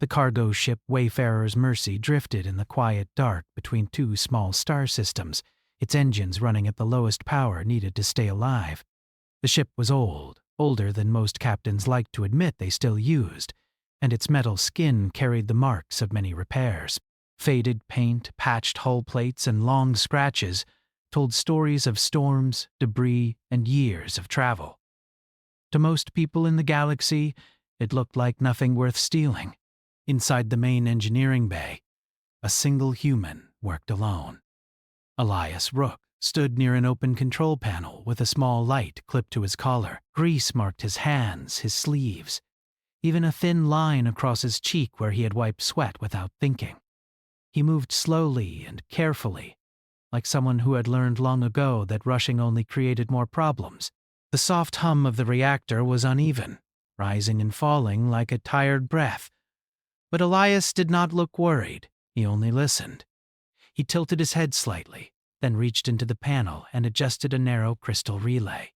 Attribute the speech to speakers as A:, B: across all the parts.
A: The cargo ship Wayfarer's Mercy drifted in the quiet dark between two small star systems, its engines running at the lowest power needed to stay alive. The ship was old, older than most captains liked to admit they still used, and its metal skin carried the marks of many repairs. Faded paint, patched hull plates, and long scratches told stories of storms, debris, and years of travel. To most people in the galaxy, it looked like nothing worth stealing. Inside the main engineering bay, a single human worked alone. Elias Rook stood near an open control panel with a small light clipped to his collar. Grease marked his hands, his sleeves, even a thin line across his cheek where he had wiped sweat without thinking. He moved slowly and carefully, like someone who had learned long ago that rushing only created more problems. The soft hum of the reactor was uneven, rising and falling like a tired breath. But Elias did not look worried, he only listened. He tilted his head slightly, then reached into the panel and adjusted a narrow crystal relay.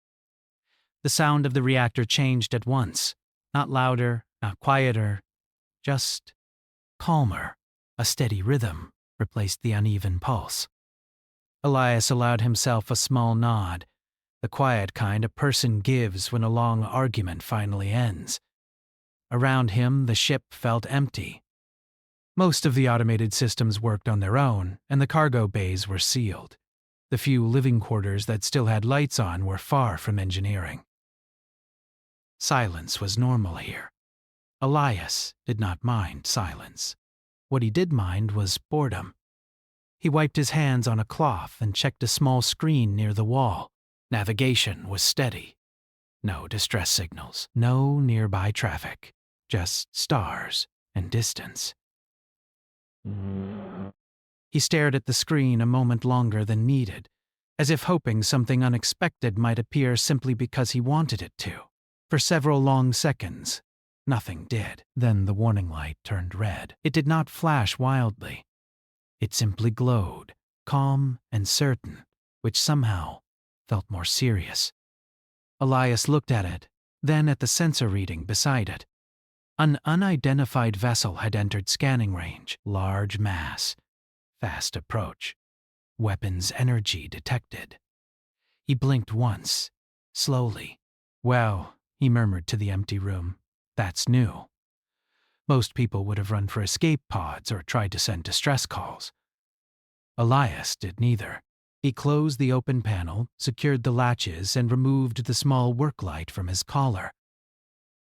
A: The sound of the reactor changed at once, not louder, not quieter, just calmer. A steady rhythm replaced the uneven pulse. Elias allowed himself a small nod, the quiet kind a person gives when a long argument finally ends. Around him, the ship felt empty. Most of the automated systems worked on their own, and the cargo bays were sealed. The few living quarters that still had lights on were far from engineering. Silence was normal here. Elias did not mind silence. What he did mind was boredom. He wiped his hands on a cloth and checked a small screen near the wall. Navigation was steady. No distress signals, no nearby traffic, just stars and distance. He stared at the screen a moment longer than needed, as if hoping something unexpected might appear simply because he wanted it to. For several long seconds, nothing did. Then the warning light turned red. It did not flash wildly. It simply glowed, calm and certain, which somehow felt more serious. Elias looked at it, then at the sensor reading beside it. An unidentified vessel had entered scanning range. Large mass. Fast approach. Weapons energy detected. He blinked once, slowly. Well, he murmured to the empty room, that's new. Most people would have run for escape pods or tried to send distress calls. Elias did neither. He closed the open panel, secured the latches, and removed the small work light from his collar.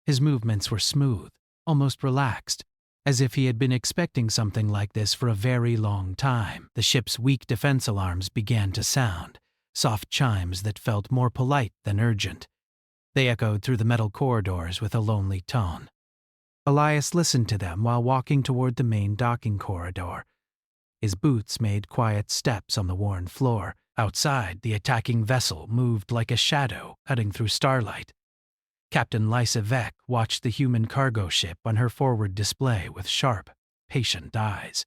A: His movements were smooth, almost relaxed, as if he had been expecting something like this for a very long time. The ship's weak defense alarms began to sound, soft chimes that felt more polite than urgent. They echoed through the metal corridors with a lonely tone. Elias listened to them while walking toward the main docking corridor. His boots made quiet steps on the worn floor. Outside, the attacking vessel moved like a shadow cutting through starlight. Captain Lysa Vec watched the human cargo ship on her forward display with sharp, patient eyes.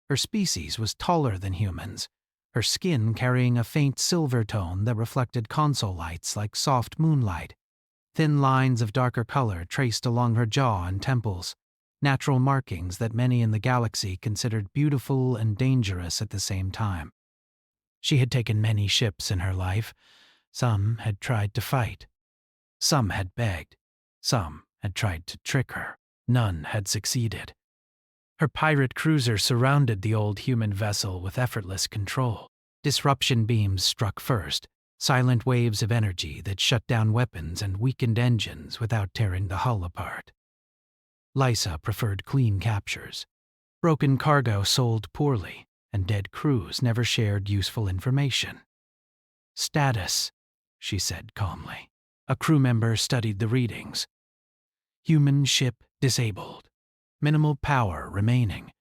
A: Her species was taller than humans, her skin carrying a faint silver tone that reflected console lights like soft moonlight. Thin lines of darker color traced along her jaw and temples, natural markings that many in the galaxy considered beautiful and dangerous at the same time. She had taken many ships in her life. Some had tried to fight. Some had begged. Some had tried to trick her. None had succeeded. Her pirate cruiser surrounded the old human vessel with effortless control. Disruption beams struck first, silent waves of energy that shut down weapons and weakened engines without tearing the hull apart. Lysa preferred clean captures. Broken cargo sold poorly, and dead crews never shared useful information. Status, she said calmly. A crew member studied the readings. Human ship disabled. Minimal power remaining.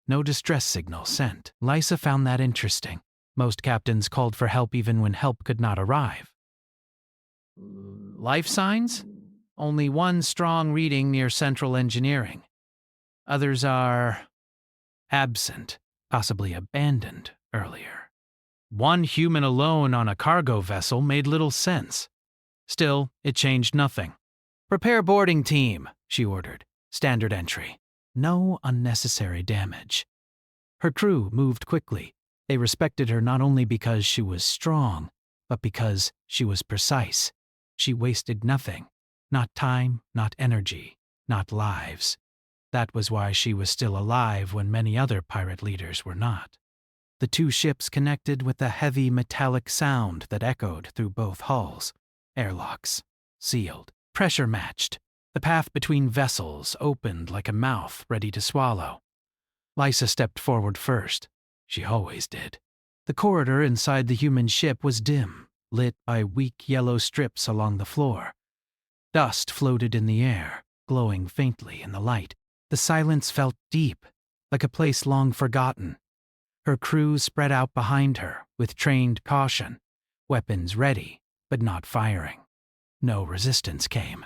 A: No distress signal sent. Lysa found that interesting. Most captains called for help even when help could not arrive. Life signs? Only one strong reading near central engineering. Others are absent, possibly abandoned earlier. One human alone on a cargo vessel made little sense. Still, it changed nothing. Prepare boarding team, she ordered. Standard entry. No unnecessary damage. Her crew moved quickly. They respected her not only because she was strong, but because she was precise. She wasted nothing. Not time, not energy, not lives. That was why she was still alive when many other pirate leaders were not. The two ships connected with a heavy metallic sound that echoed through both hulls. Airlocks. Sealed. Pressure matched. The path between vessels opened like a mouth ready to swallow. Lysa stepped forward first. She always did. The corridor inside the human ship was dim, lit by weak yellow strips along the floor. Dust floated in the air, glowing faintly in the light. The silence felt deep, like a place long forgotten. Her crew spread out behind her with trained caution, weapons ready, but not firing. No resistance came.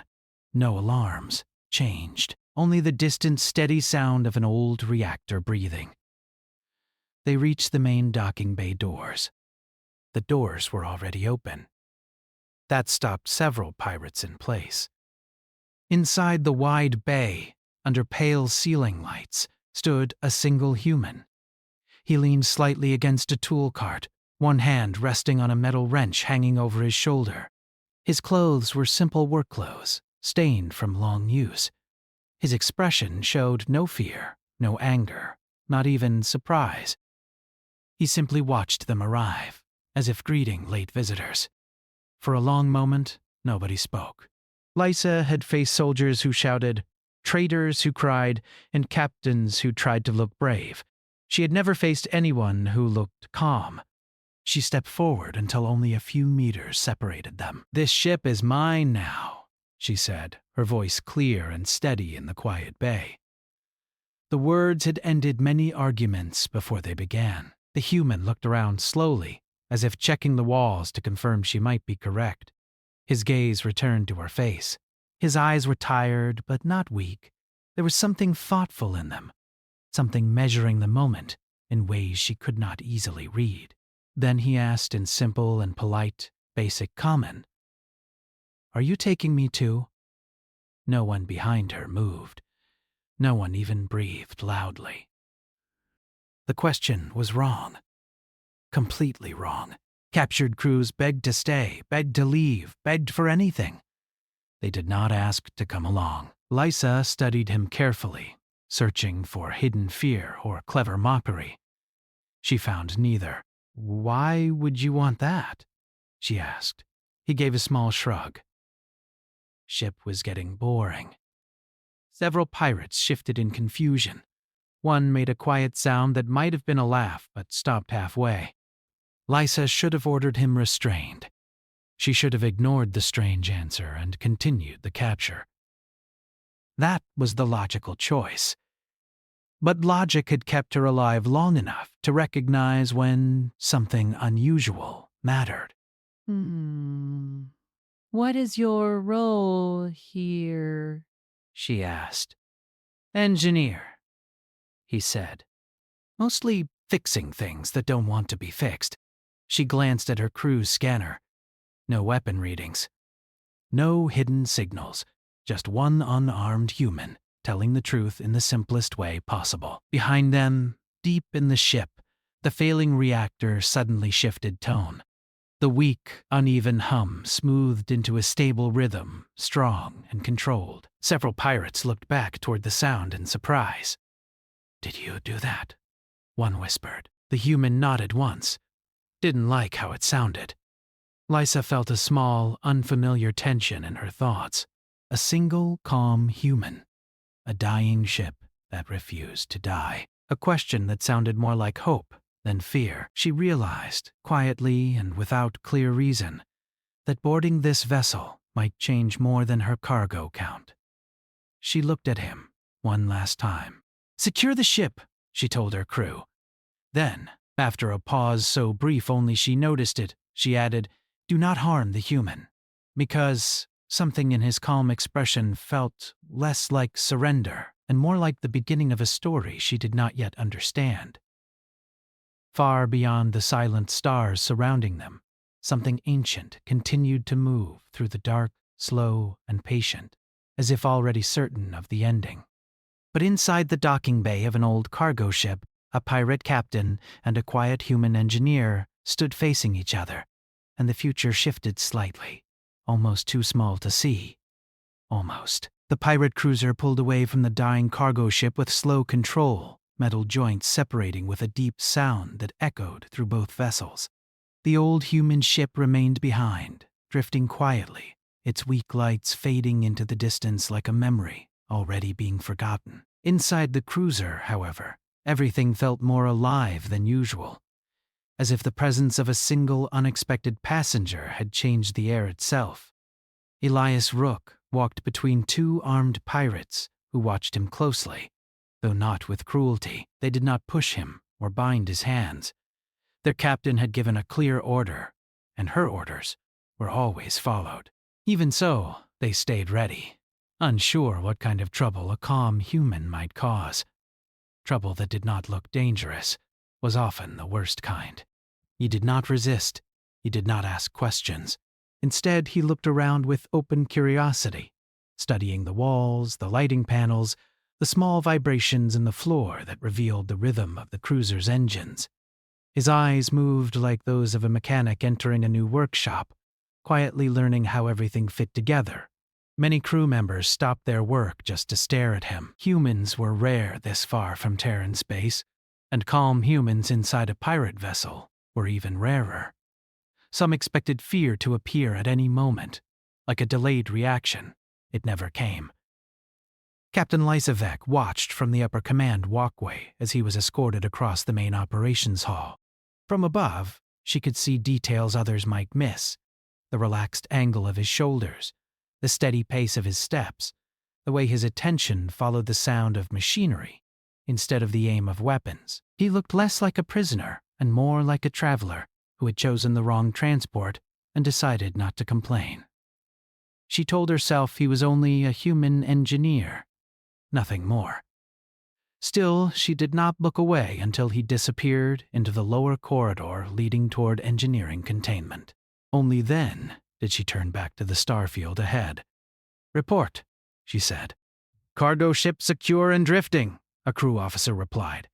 A: No alarms changed. Only the distant, steady sound of an old reactor breathing. They reached the main docking bay doors. The doors were already open. That stopped several pirates in place. Inside the wide bay, under pale ceiling lights, stood a single human. He leaned slightly against a tool cart, one hand resting on a metal wrench hanging over his shoulder. His clothes were simple work clothes, stained from long use. His expression showed no fear, no anger, not even surprise. He simply watched them arrive, as if greeting late visitors. For a long moment, nobody spoke. Lysa had faced soldiers who shouted, traitors who cried, and captains who tried to look brave. She had never faced anyone who looked calm. She stepped forward until only a few meters separated them. "This ship is mine now," she said, her voice clear and steady in the quiet bay. The words had ended many arguments before they began. The human looked around slowly, as if checking the walls to confirm she might be correct. His gaze returned to her face. His eyes were tired, but not weak. There was something thoughtful in them, something measuring the moment in ways she could not easily read. Then he asked in simple and polite, basic common, "Are you taking me too?" No one behind her moved. No one even breathed loudly. The question was wrong. Completely wrong. Captured crews begged to stay, begged to leave, begged for anything. They did not ask to come along. Lysa studied him carefully, searching for hidden fear or clever mockery. She found neither. "Why would you want that?" she asked. He gave a small shrug. Ship was getting boring. Several pirates shifted in confusion. One made a quiet sound that might have been a laugh, but stopped halfway. Lysa should have ordered him restrained. She should have ignored the strange answer and continued the capture. That was the logical choice. But logic had kept her alive long enough to recognize when something unusual mattered.
B: What is your role here?"
A: she asked. "Engineer," he said. "Mostly fixing things that don't want to be fixed." She glanced at her crew's scanner. No weapon readings. No hidden signals. Just one unarmed human, telling the truth in the simplest way possible. Behind them, deep in the ship, the failing reactor suddenly shifted tone. The weak, uneven hum smoothed into a stable rhythm, strong and controlled. Several pirates looked back toward the sound in surprise. "Did you do that?" one whispered. The human nodded once. Didn't like how it sounded. Lysa felt a small, unfamiliar tension in her thoughts. A single, calm human. A dying ship that refused to die. A question that sounded more like hope than fear. She realized, quietly and without clear reason, that boarding this vessel might change more than her cargo count. She looked at him one last time. "Secure the ship," she told her crew. Then, after a pause so brief only she noticed it, she added, "Do not harm the human," because something in his calm expression felt less like surrender and more like the beginning of a story she did not yet understand. Far beyond the silent stars surrounding them, something ancient continued to move through the dark, slow, and patient, as if already certain of the ending. But inside the docking bay of an old cargo ship, a pirate captain and a quiet human engineer stood facing each other, and the future shifted slightly, almost too small to see. Almost. The pirate cruiser pulled away from the dying cargo ship with slow control, metal joints separating with a deep sound that echoed through both vessels. The old human ship remained behind, drifting quietly, its weak lights fading into the distance like a memory already being forgotten. Inside the cruiser, however, everything felt more alive than usual, as if the presence of a single unexpected passenger had changed the air itself. Elias Rook walked between two armed pirates who watched him closely, though not with cruelty. They did not push him or bind his hands. Their captain had given a clear order, and her orders were always followed. Even so, they stayed ready, unsure what kind of trouble a calm human might cause. Trouble that did not look dangerous was often the worst kind. He did not resist. He did not ask questions. Instead, he looked around with open curiosity, studying the walls, the lighting panels, the small vibrations in the floor that revealed the rhythm of the cruiser's engines. His eyes moved like those of a mechanic entering a new workshop, quietly learning how everything fit together. Many crew members stopped their work just to stare at him. Humans were rare this far from Terran space, and calm humans inside a pirate vessel were even rarer. Some expected fear to appear at any moment, like a delayed reaction. It never came. Captain Lysavek watched from the upper command walkway as he was escorted across the main operations hall. From above, she could see details others might miss: the relaxed angle of his shoulders, the steady pace of his steps, the way his attention followed the sound of machinery instead of the aim of weapons. He looked less like a prisoner and more like a traveler who had chosen the wrong transport and decided not to complain. She told herself he was only a human engineer, nothing more. Still, she did not look away until he disappeared into the lower corridor leading toward engineering containment. Only then did she turn back to the starfield ahead. "Report," she said. "Cargo ship secure and drifting," a crew officer replied.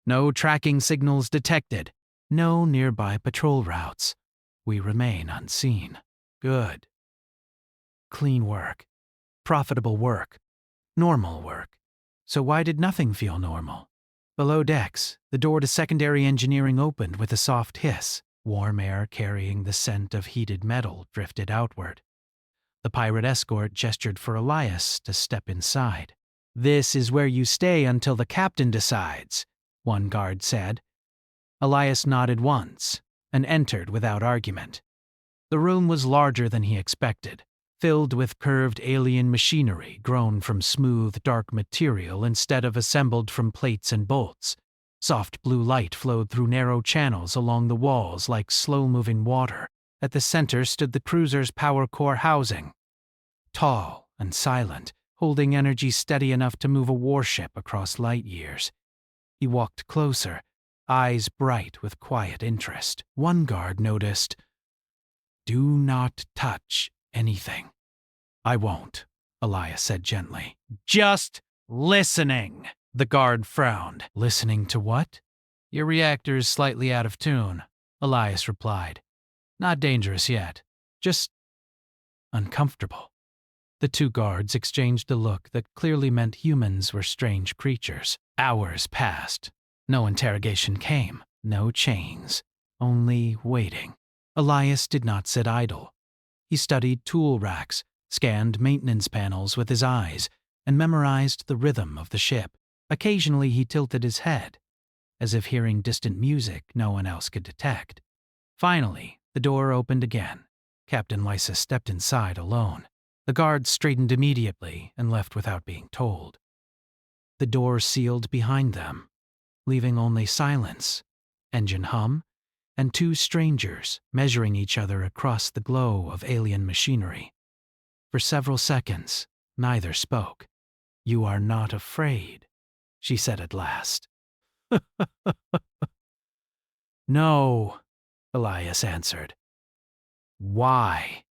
A: "No tracking signals detected. No nearby patrol routes. We remain unseen." Good. Clean work. Profitable work. Normal work. So why did nothing feel normal? Below decks, the door to secondary engineering opened with a soft hiss. Warm air carrying the scent of heated metal drifted outward. The pirate escort gestured for Elias to step inside. "This is where you stay until the captain decides," one guard said. Elias nodded once and entered without argument. The room was larger than he expected, filled with curved alien machinery grown from smooth, dark material instead of assembled from plates and bolts. Soft blue light flowed through narrow channels along the walls like slow-moving water. At the center stood the cruiser's power core housing, tall and silent, holding energy steady enough to move a warship across light years. He walked closer, eyes bright with quiet interest. One guard noticed, "Do not touch anything." "I won't," Elias said gently. "Just listening." The guard frowned. "Listening to what?" "Your reactor's slightly out of tune," Elias replied. "Not dangerous yet. Just uncomfortable." The two guards exchanged a look that clearly meant humans were strange creatures. Hours passed. No interrogation came. No chains. Only waiting. Elias did not sit idle. He studied tool racks, scanned maintenance panels with his eyes, and memorized the rhythm of the ship. Occasionally he tilted his head, as if hearing distant music no one else could detect. Finally, the door opened again. Captain Lysa stepped inside alone. The guards straightened immediately and left without being told. The door sealed behind them, leaving only silence, engine hum, and two strangers measuring each other across the glow of alien machinery. For several seconds, neither spoke. "You are not afraid," she said at last. "No," Elias answered. "Why?"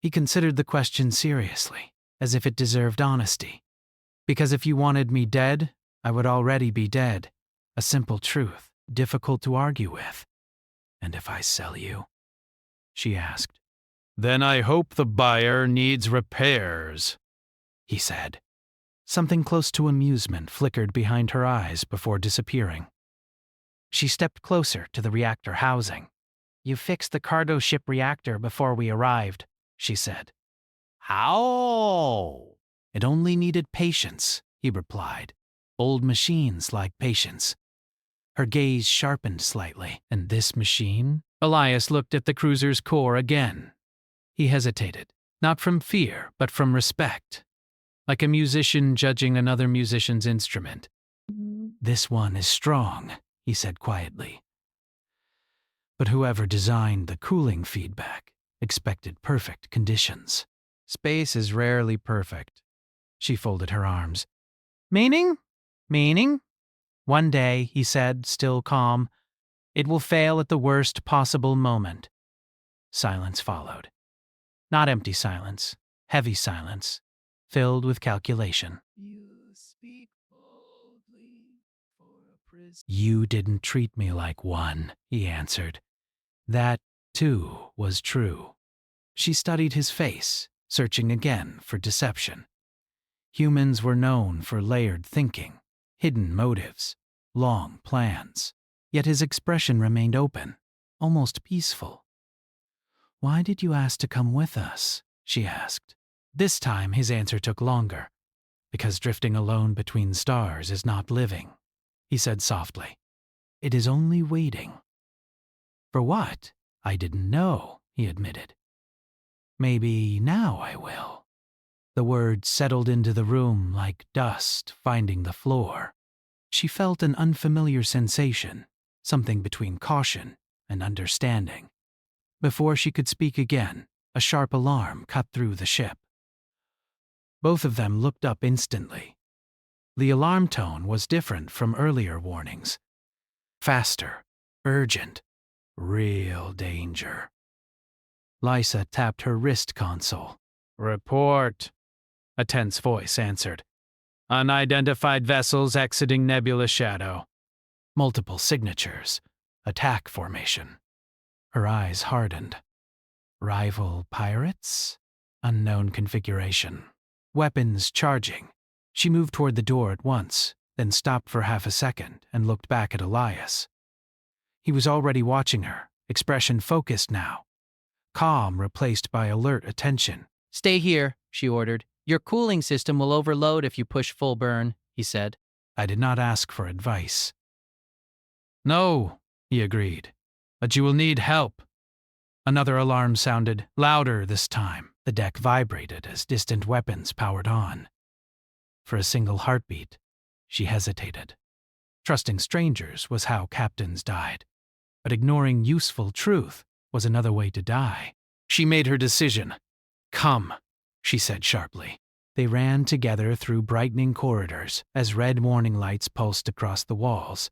A: He considered the question seriously, as if it deserved honesty. Because if you wanted me dead, I would already be dead. A simple truth, difficult to argue with. And if I sell you? She asked. Then I hope the buyer needs repairs, he said. Something close to amusement flickered behind her eyes before disappearing. She stepped closer to the reactor housing. You fixed the cargo ship reactor before we arrived, she said. How? It only needed patience, he replied. Old machines like patience. Her gaze sharpened slightly. And this machine? Elias looked at the cruiser's core again. He hesitated, not from fear, but from respect. Like a musician judging another musician's instrument. This one is strong, he said quietly. But whoever designed the cooling feedback expected perfect conditions. Space is rarely perfect. She folded her arms. Meaning? Meaning? One day, he said, still calm, it will fail at the worst possible moment. Silence followed. Not empty silence, heavy silence, filled with calculation. You speak boldly for a prisoner. You didn't treat me like one, he answered. That, too, was true. She studied his face, searching again for deception. Humans were known for layered thinking, hidden motives, long plans. Yet his expression remained open, almost peaceful. Why did you ask to come with us? She asked. This time his answer took longer. Because drifting alone between stars is not living, he said softly. It is only waiting. For what? I didn't know, he admitted. Maybe now I will. The words settled into the room like dust finding the floor. She felt an unfamiliar sensation, something between caution and understanding. Before she could speak again, a sharp alarm cut through the ship. Both of them looked up instantly. The alarm tone was different from earlier warnings. Faster, urgent, real danger. Lysa tapped her wrist console. Report, a tense voice answered. Unidentified vessels exiting Nebula Shadow. Multiple signatures. Attack formation. Her eyes hardened. Rival pirates? Unknown configuration. Weapons charging. She moved toward the door at once, then stopped for half a second and looked back at Elias. He was already watching her, expression focused now. Calm replaced by alert attention.
B: Stay here, she ordered. Your cooling system will overload if you push full burn, he said.
A: I did not ask for advice. No, he agreed, but you will need help. Another alarm sounded, louder this time. The deck vibrated as distant weapons powered on. For a single heartbeat, she hesitated. Trusting strangers was how captains died, but ignoring useful truth was another way to die. She made her decision. Come, she said sharply. They ran together through brightening corridors as red warning lights pulsed across the walls.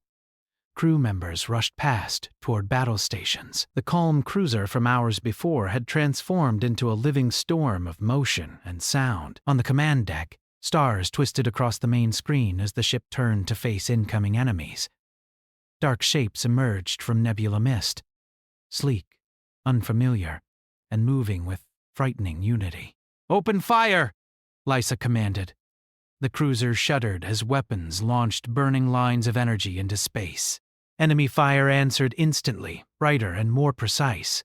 A: Crew members rushed past toward battle stations. The calm cruiser from hours before had transformed into a living storm of motion and sound. On the command deck, stars twisted across the main screen as the ship turned to face incoming enemies. Dark shapes emerged from nebula mist, sleek, unfamiliar, and moving with frightening unity. Open fire! Lysa commanded. The cruiser shuddered as weapons launched burning lines of energy into space. Enemy fire answered instantly, brighter and more precise.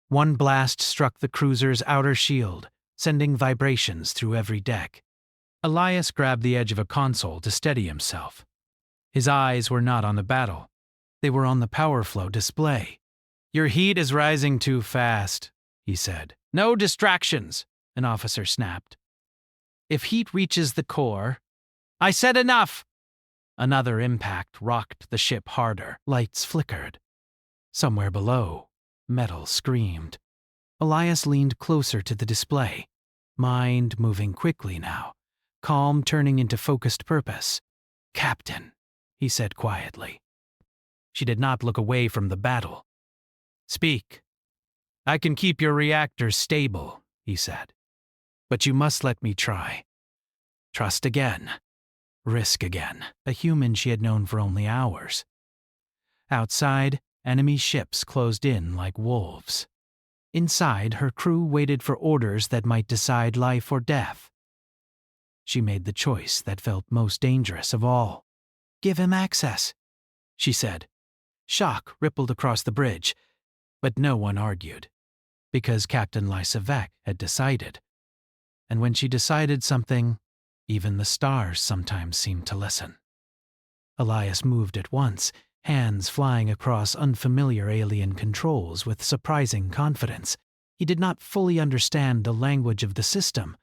A: One blast struck the cruiser's outer shield, sending vibrations through every deck. Elias grabbed the edge of a console to steady himself. His eyes were not on the battle. They were on the power flow display. Your heat is rising too fast, he said. No distractions, an officer snapped. If heat reaches the core... I said enough! Another impact rocked the ship harder. Lights flickered. Somewhere below, metal screamed. Elias leaned closer to the display, mind moving quickly now, calm turning into focused purpose. Captain, he said quietly. She did not look away from the battle. Speak. I can keep your reactor stable, he said. But you must let me try. Trust again. Risk again, a human she had known for only hours. Outside, enemy ships closed in like wolves. Inside, her crew waited for orders that might decide life or death. She made the choice that felt most dangerous of all. "Give him access," she said. Shock rippled across the bridge, but no one argued, because Captain Lysavek had decided. And when she decided something, even the stars sometimes seemed to listen. Elias moved at once, hands flying across unfamiliar alien controls with surprising confidence. He did not fully understand the language of the system,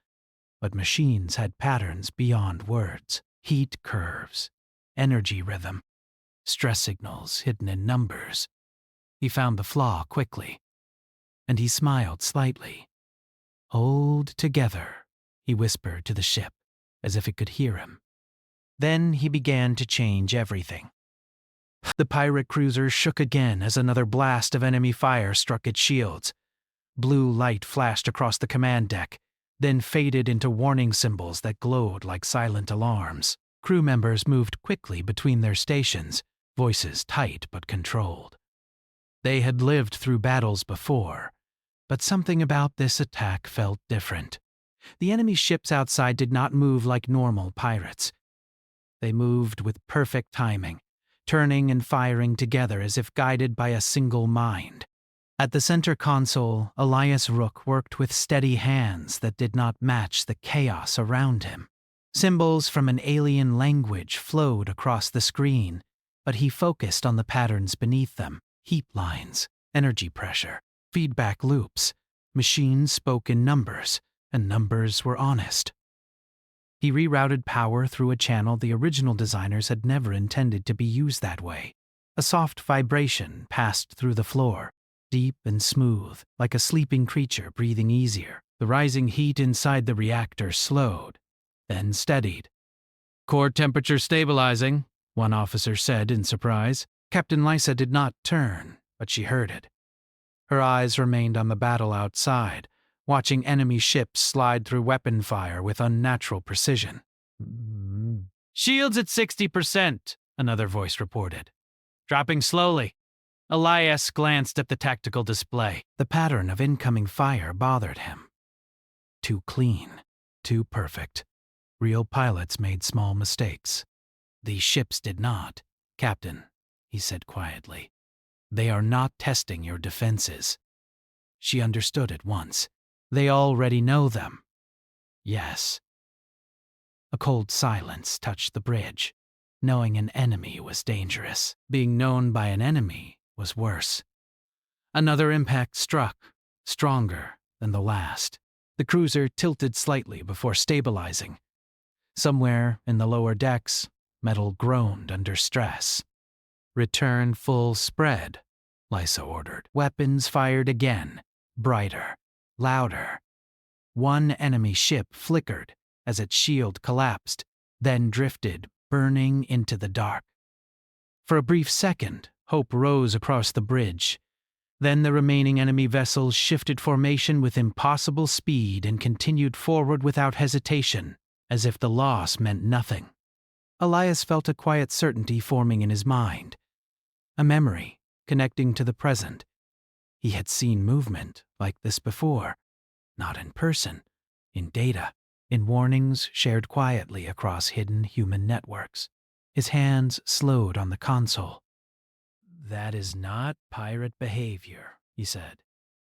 A: but machines had patterns beyond words: heat curves, energy rhythm, stress signals hidden in numbers. He found the flaw quickly, and he smiled slightly. "Hold together," he whispered to the ship, as if it could hear him. Then he began to change everything. The pirate cruiser shook again as another blast of enemy fire struck its shields. Blue light flashed across the command deck, then faded into warning symbols that glowed like silent alarms. Crew members moved quickly between their stations, voices tight but controlled. They had lived through battles before, but something about this attack felt different. The enemy ships outside did not move like normal pirates. They moved with perfect timing, turning and firing together as if guided by a single mind. At the center console, Elias Rook worked with steady hands that did not match the chaos around him. Symbols from an alien language flowed across the screen, but he focused on the patterns beneath them: heat lines, energy pressure, feedback loops. Machines spoke in numbers, and numbers were honest. He rerouted power through a channel the original designers had never intended to be used that way. A soft vibration passed through the floor, deep and smooth, like a sleeping creature breathing easier. The rising heat inside the reactor slowed, then steadied. "Core temperature stabilizing," one officer said in surprise. Captain Lysa did not turn, but she heard it. Her eyes remained on the battle outside, watching enemy ships slide through weapon fire with unnatural precision. "Shields at 60%, another voice reported. "Dropping slowly." Elias glanced at the tactical display. The pattern of incoming fire bothered him. Too clean, too perfect. Real pilots made small mistakes. "These ships did not, Captain," he said quietly. "They are not testing your defenses." She understood at once. "They already know them." Yes. A cold silence touched the bridge. Knowing an enemy was dangerous. Being known by an enemy was worse. Another impact struck, stronger than the last. The cruiser tilted slightly before stabilizing. Somewhere in the lower decks, metal groaned under stress. "Return full spread," Lysa ordered. Weapons fired again, brighter, louder. One enemy ship flickered as its shield collapsed, then drifted, burning into the dark. For a brief second, hope rose across the bridge. Then the remaining enemy vessels shifted formation with impossible speed and continued forward without hesitation, as if the loss meant nothing. Elias felt a quiet certainty forming in his mind. A memory, connecting to the present. He had seen movement like this before. Not in person, in data, in warnings shared quietly across hidden human networks. His hands slowed on the console. "That is not pirate behavior," he said.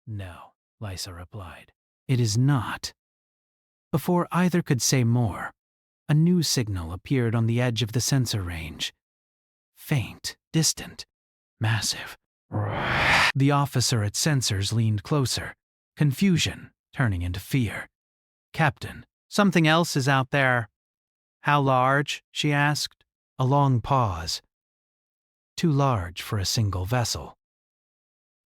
A: "No," Lysa replied. "It is not." Before either could say more, a new signal appeared on the edge of the sensor range. Faint, distant, massive. The officer at sensors leaned closer, confusion turning into fear. "Captain, something else is out there." "How large?" she asked. A long pause. Too large for a single vessel.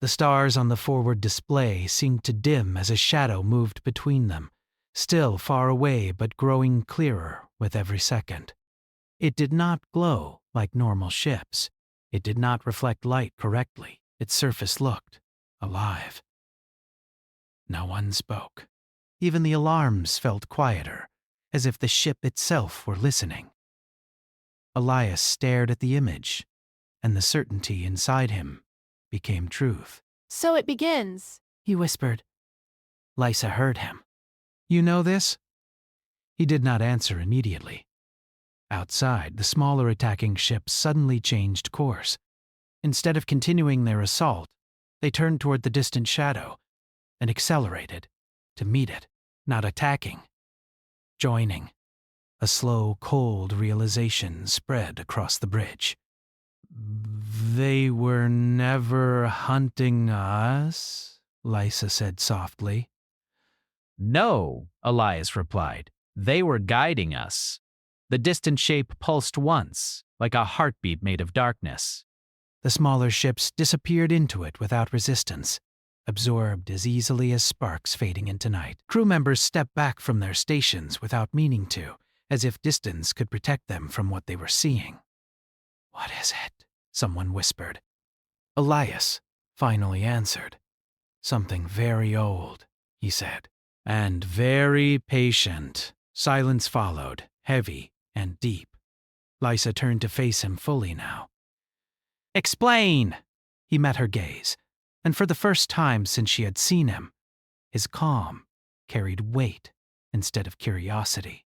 A: The stars on the forward display seemed to dim as a shadow moved between them, still far away but growing clearer with every second. It did not glow like normal ships. It did not reflect light correctly. Its surface looked alive. No one spoke. Even the alarms felt quieter, as if the ship itself were listening. Elias stared at the image, and the certainty inside him became truth.
C: So it begins,
A: He whispered. Lysa heard him. You know this? He did not answer immediately. Outside, the smaller attacking ships suddenly changed course. Instead of continuing their assault, they turned toward the distant shadow and accelerated to meet it, not attacking, joining. A slow, cold realization spread across the bridge. They were never hunting us, Lysa said softly.
B: No, Elias replied. They were guiding us. The distant shape pulsed once, like a heartbeat made of darkness.
A: The smaller ships disappeared into it without resistance, absorbed as easily as sparks fading into night. Crew members stepped back from their stations without meaning to, as if distance could protect them from what they were seeing. What is it? Someone whispered. Elias finally answered. Something very old, he said. And very patient. Silence followed, heavy and deep. Lysa turned to face him fully now. Explain! He met her gaze, and for the first time since she had seen him, his calm carried weight instead of curiosity.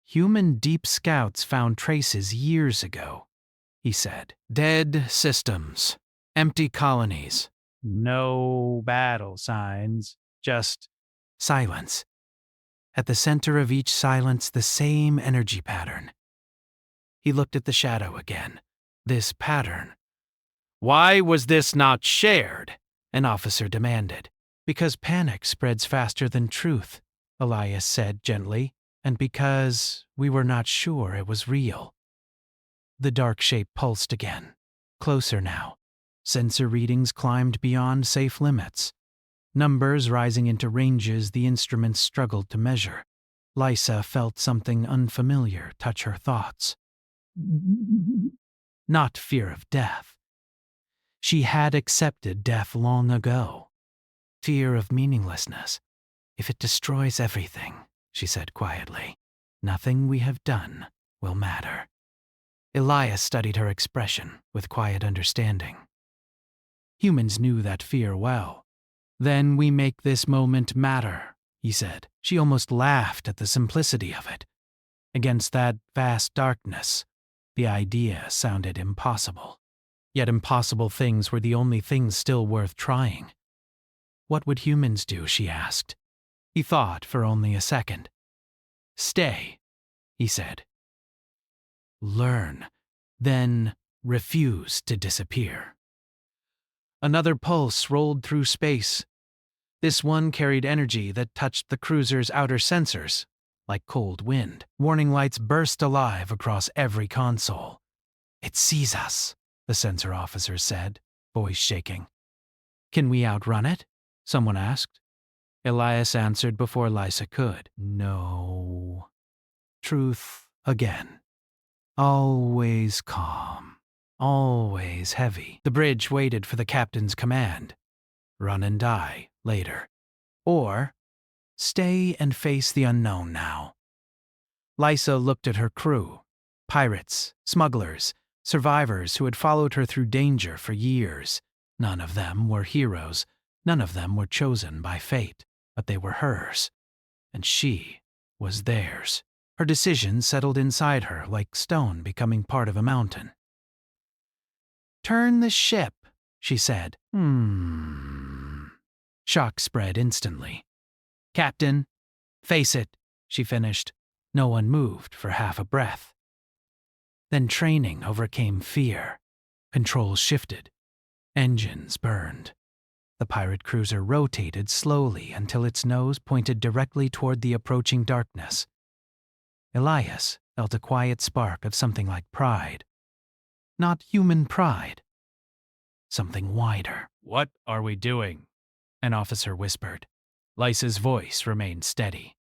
A: Human deep scouts found traces years ago, he said. Dead systems, empty colonies. No battle signs, just silence. At the center of each silence, the same energy pattern. He looked at the shadow again. This pattern. Why was this not shared? An officer demanded. Because panic spreads faster than truth, Elias said gently, and because we were not sure it was real. The dark shape pulsed again, closer now. Sensor readings climbed beyond safe limits. Numbers rising into ranges the instruments struggled to measure. Lysa felt something unfamiliar touch her thoughts. Not fear of death. She had accepted death long ago. Fear of meaninglessness. If it destroys everything, she said quietly, nothing we have done will matter. Elias studied her expression with quiet understanding. Humans knew that fear well. Then we make this moment matter, he said. She almost laughed at the simplicity of it. Against that vast darkness, the idea sounded impossible. Yet impossible things were the only things still worth trying. What would humans do, she asked. He thought for only a second. Stay, he said. Learn, then refuse to disappear. Another pulse rolled through space. This one carried energy that touched the cruiser's outer sensors, like cold wind. Warning lights burst alive across every console. It sees us, the sensor officer said, voice shaking. Can we outrun it? Someone asked. Elias answered before Lysa could. No. Truth again. Always calm. Always heavy. The bridge waited for the captain's command. Run and die later. Or stay and face the unknown now. Lysa looked at her crew. Pirates, smugglers, survivors who had followed her through danger for years. None of them were heroes. None of them were chosen by fate. But they were hers. And she was theirs. Her decision settled inside her like stone becoming part of a mountain. Turn the ship, she said. Shock spread instantly. Captain, face it, she finished. No one moved for half a breath. Then training overcame fear. Controls shifted. Engines burned. The pirate cruiser rotated slowly until its nose pointed directly toward the approaching darkness. Elias felt a quiet spark of something like pride. Not human pride. Something wider. What are we doing? An officer whispered. Lysa's voice remained steady.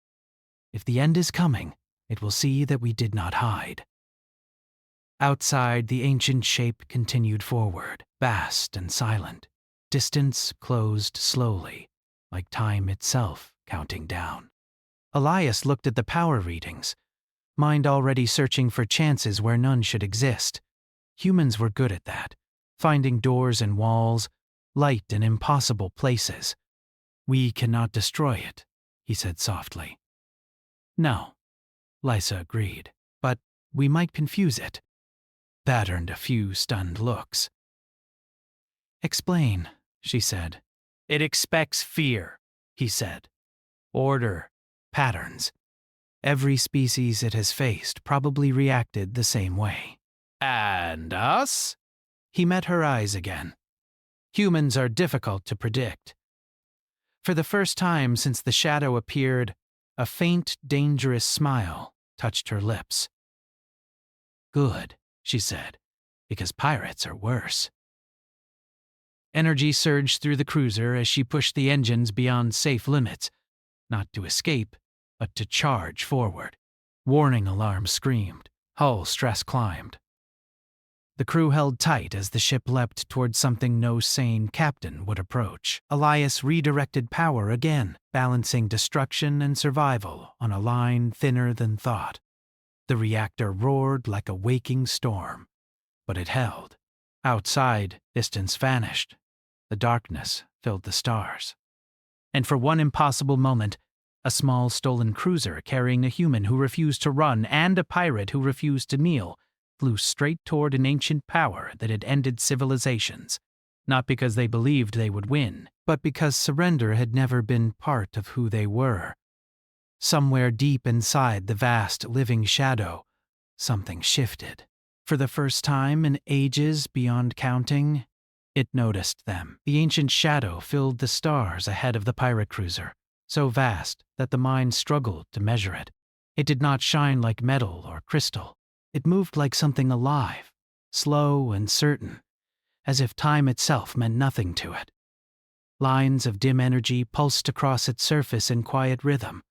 A: If the end is coming, it will see that we did not hide. Outside, the ancient shape continued forward, vast and silent. Distance closed slowly, like time itself counting down. Elias looked at the power readings. mind already searching for chances where none should exist. Humans were good at that, finding doors and walls, light in impossible places. "We cannot destroy it," he said softly. "No," Lysa agreed, "but we might confuse it." That earned a few stunned looks. "Explain," she said. "It expects fear," he said. "Order, patterns. Every species it has faced probably reacted the same way." "And us?" He met her eyes again. "Humans are difficult to predict." For the first time since the shadow appeared, a faint, dangerous smile touched her lips. "Good," she said, "because pirates are worse." Energy surged through the cruiser as she pushed the engines beyond safe limits, not to escape, but to charge forward. Warning alarms screamed. Hull stress climbed. The crew held tight as the ship leapt towards something no sane captain would approach. Elias redirected power again, balancing destruction and survival on a line thinner than thought. The reactor roared like a waking storm, but it held. Outside, distance vanished. The darkness filled the stars. And for one impossible moment, a small stolen cruiser carrying a human who refused to run and a pirate who refused to kneel flew straight toward an ancient power that had ended civilizations, not because they believed they would win, but because surrender had never been part of who they were. Somewhere deep inside the vast living shadow, something shifted. For the first time in ages beyond counting, it noticed them. The ancient shadow filled the stars ahead of the pirate cruiser, so vast that the mind struggled to measure it. It did not shine like metal or crystal. It moved like something alive, slow and certain, as if time itself meant nothing to it. Lines of dim energy pulsed across its surface in quiet rhythm,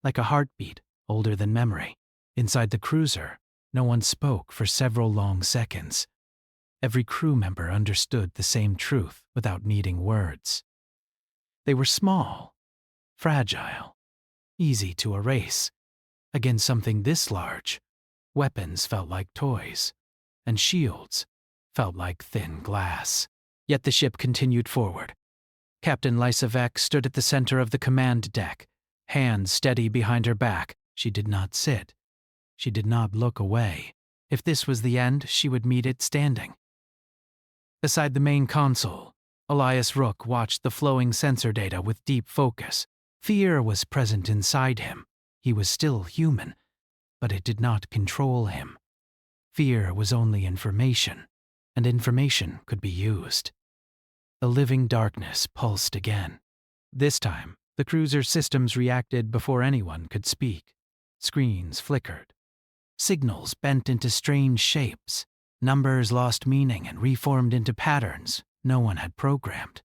A: like a heartbeat older than memory. Inside the cruiser, no one spoke for several long seconds. Every crew member understood the same truth without needing words. They were small, fragile, easy to erase. Against something this large, weapons felt like toys, and shields felt like thin glass. Yet the ship continued forward. Captain Lysa stood at the center of the command deck, hands steady behind her back. She did not sit. She did not look away. If this was the end, she would meet it standing. Beside the main console, Elias Rook watched the flowing sensor data with deep focus. Fear was present inside him. He was still human, but it did not control him. Fear was only information, and information could be used. The living darkness pulsed again. This time, the cruiser's systems reacted before anyone could speak. Screens flickered. Signals bent into strange shapes. Numbers lost meaning and reformed into patterns no one had programmed.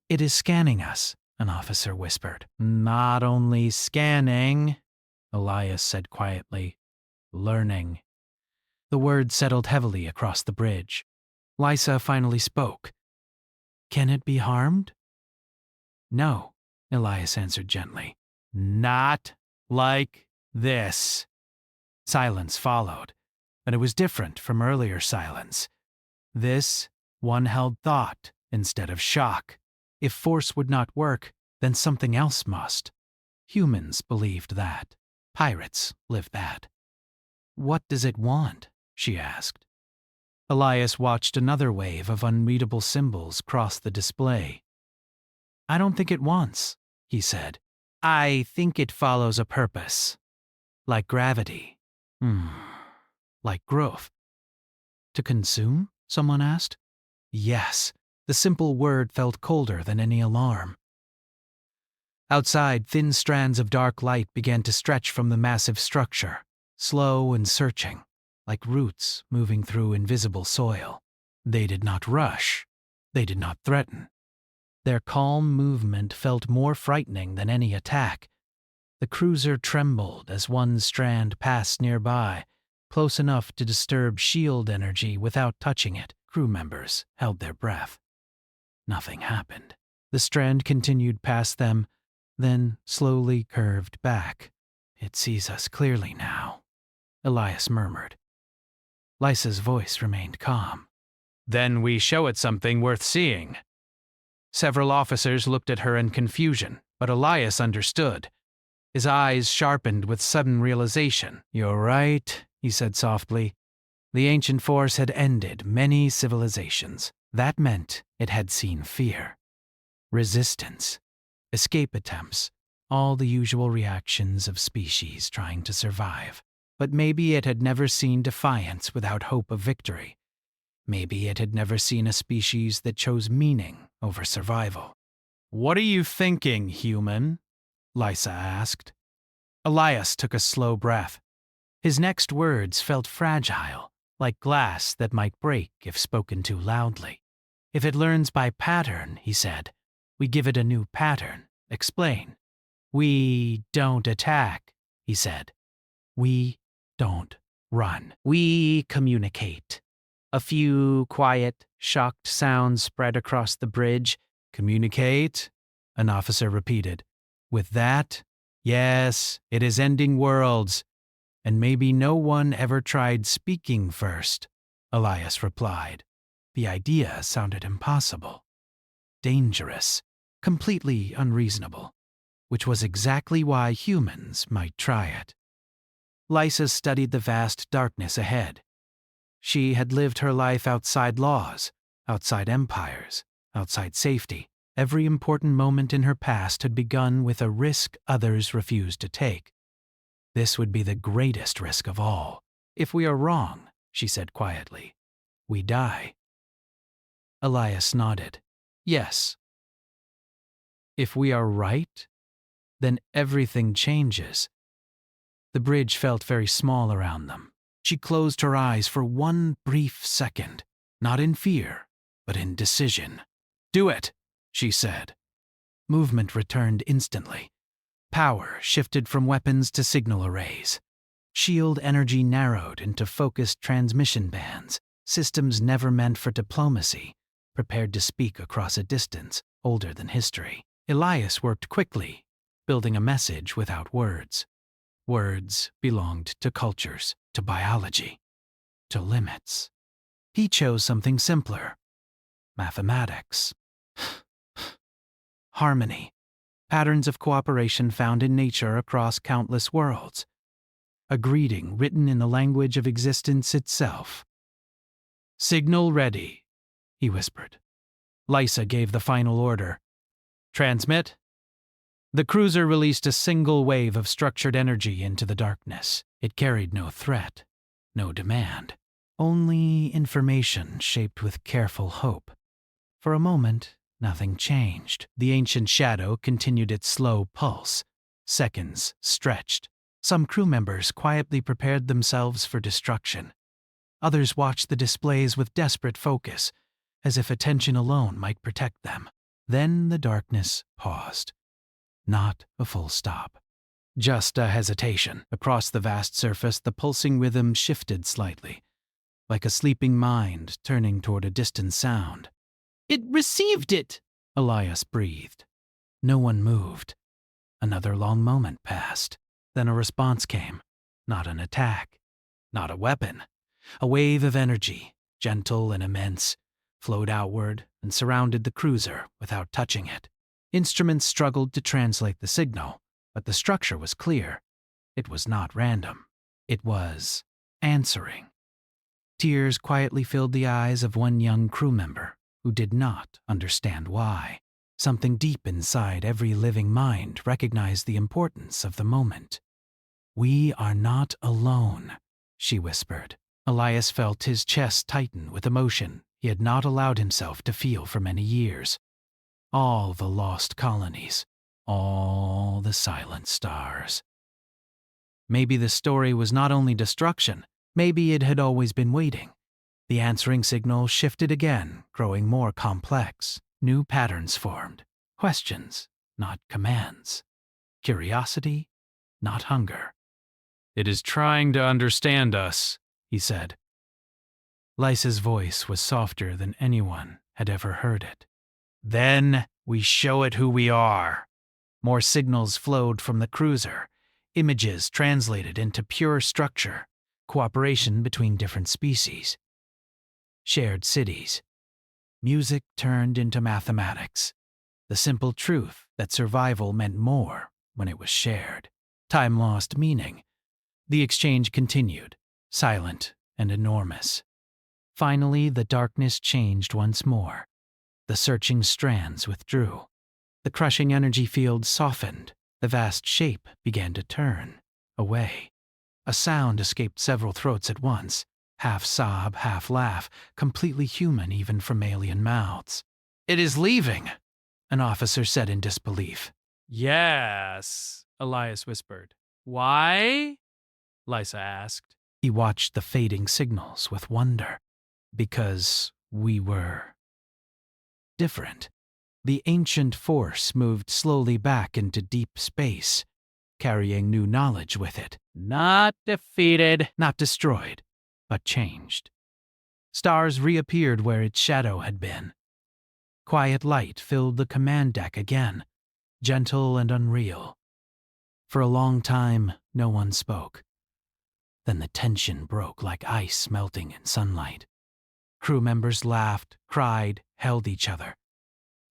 A: "It is scanning us," an officer whispered. "Not only scanning," Elias said quietly. "Learning." The words settled heavily across the bridge. Lysa finally spoke. "Can it be harmed?" "No," Elias answered gently. "Not like this." Silence followed, but it was different from earlier silence. This one held thought instead of shock. If force would not work, then something else must. Humans believed that. Pirates lived that. "What does it want?" she asked. Elias watched another wave of unreadable symbols cross the display. "I don't think it wants," he said. "I think it follows a purpose. Like gravity. Like growth." "To consume?" someone asked. Yes, the simple word felt colder than any alarm. Outside, thin strands of dark light began to stretch from the massive structure, slow and searching, like roots moving through invisible soil. They did not rush. They did not threaten. Their calm movement felt more frightening than any attack. The cruiser trembled as one strand passed nearby, close enough to disturb shield energy without touching it. Crew members held their breath. Nothing happened. The strand continued past them, then slowly curved back. It sees us clearly now, Elias murmured. Lysa's voice remained calm.
B: Then we show it something worth seeing.
A: Several officers looked at her in confusion, but Elias understood. His eyes sharpened with sudden realization. You're right, he said softly. The ancient force had ended many civilizations. That meant it had seen fear, resistance, escape attempts, all the usual reactions of species trying to survive. But maybe it had never seen defiance without hope of victory. Maybe it had never seen a species that chose meaning over survival. What are you thinking, human? Lysa asked. Elias took a slow breath. His next words felt fragile, like glass that might break if spoken too loudly. If it learns by pattern, he said, we give it a new pattern. Explain. We don't attack, he said. We don't run. We communicate. A few quiet, shocked sounds spread across the bridge. Communicate? An officer repeated. With that? Yes, it is ending worlds. And maybe no one ever tried speaking first, Elias replied. The idea sounded impossible, dangerous, completely unreasonable, which was exactly why humans might try it. Lysa studied the vast darkness ahead. She had lived her life outside laws, outside empires, outside safety. Every important moment in her past had begun with a risk others refused to take. This would be the greatest risk of all. If we are wrong, she said quietly, we die. Elias nodded. Yes. If we are right, then everything changes. The bridge felt very small around them. She closed her eyes for one brief second, not in fear, but in decision. Do it, she said. Movement returned instantly. Power shifted from weapons to signal arrays. Shield energy narrowed into focused transmission bands, systems never meant for diplomacy, prepared to speak across a distance older than history. Elias worked quickly, building a message without words. Words belonged to cultures, to biology, to limits. He chose something simpler. Mathematics. Harmony. Patterns of cooperation found in nature across countless worlds. A greeting written in the language of existence itself. Signal ready, he whispered. Lysa gave the final order. Transmit. The cruiser released a single wave of structured energy into the darkness. It carried no threat, no demand, only information shaped with careful hope. For a moment, nothing changed. The ancient shadow continued its slow pulse. Seconds stretched. Some crew members quietly prepared themselves for destruction. Others watched the displays with desperate focus, as if attention alone might protect them. Then the darkness paused. Not a full stop. Just a hesitation. Across the vast surface, the pulsing rhythm shifted slightly, like a sleeping mind turning toward a distant sound. It received it, Elias breathed. No one moved. Another long moment passed. Then a response came. Not an attack. Not a weapon. A wave of energy, gentle and immense, flowed outward and surrounded the cruiser without touching it. Instruments struggled to translate the signal, but the structure was clear. It was not random. It was answering. Tears quietly filled the eyes of one young crew member who did not understand why. Something deep inside every living mind recognized the importance of the moment. We are not alone, she whispered. Elias felt his chest tighten with emotion he had not allowed himself to feel for many years. All the lost colonies, all the silent stars. Maybe the story was not only destruction, maybe it had always been waiting. The answering signal shifted again, growing more complex. New patterns formed. Questions, not commands. Curiosity, not hunger. It is trying to understand us, he said. Lysa's voice was softer than anyone had ever heard it. Then we show it who we are. More signals flowed from the cruiser, Images translated into pure structure, cooperation between different species. Shared cities. Music turned into mathematics. The simple truth that survival meant more when it was shared. Time lost meaning. The exchange continued, silent and enormous. Finally, the darkness changed once more. The searching strands withdrew. The crushing energy field softened. The vast shape began to turn away. A sound escaped several throats at once, half sob, half laugh, completely human even from alien mouths. "It is leaving," an officer said in disbelief.
B: Yes, Elias whispered. Why? Lysa asked.
A: He watched the fading signals with wonder. Because we were different. The ancient force moved slowly back into deep space, carrying new knowledge with it.
B: Not defeated.
A: Not destroyed, but changed. Stars reappeared where its shadow had been. Quiet light filled the command deck again, gentle and unreal. For a long time, no one spoke. Then the tension broke like ice melting in sunlight. Crew members laughed, cried, held each other.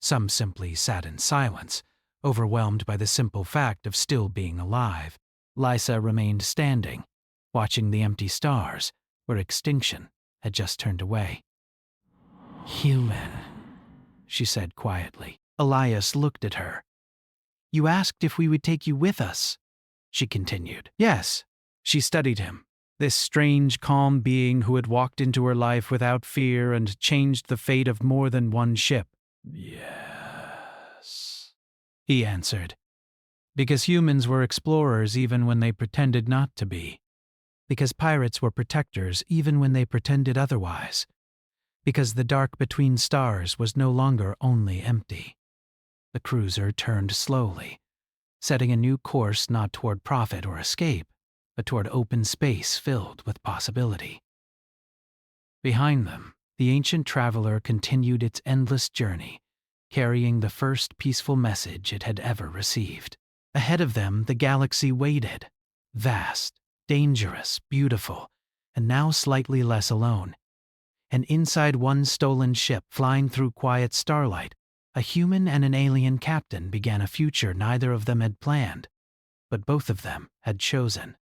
A: Some simply sat in silence, overwhelmed by the simple fact of still being alive. Lysa remained standing, watching the empty stars, where extinction had just turned away. "Human," she said quietly. Elias looked at her. "You asked if we would take you with us," she continued. "Yes." She studied him, this strange, calm being who had walked into her life without fear and changed the fate of more than one ship. "Yes," he answered. Because humans were explorers even when they pretended not to be. Because pirates were protectors even when they pretended otherwise. Because the dark between stars was no longer only empty. The cruiser turned slowly, setting a new course not toward profit or escape, but toward open space filled with possibility. Behind them, the ancient traveler continued its endless journey, carrying the first peaceful message it had ever received. Ahead of them, the galaxy waited, vast, dangerous, beautiful, and now slightly less alone. And inside one stolen ship flying through quiet starlight, a human and an alien captain began a future neither of them had planned, but both of them had chosen.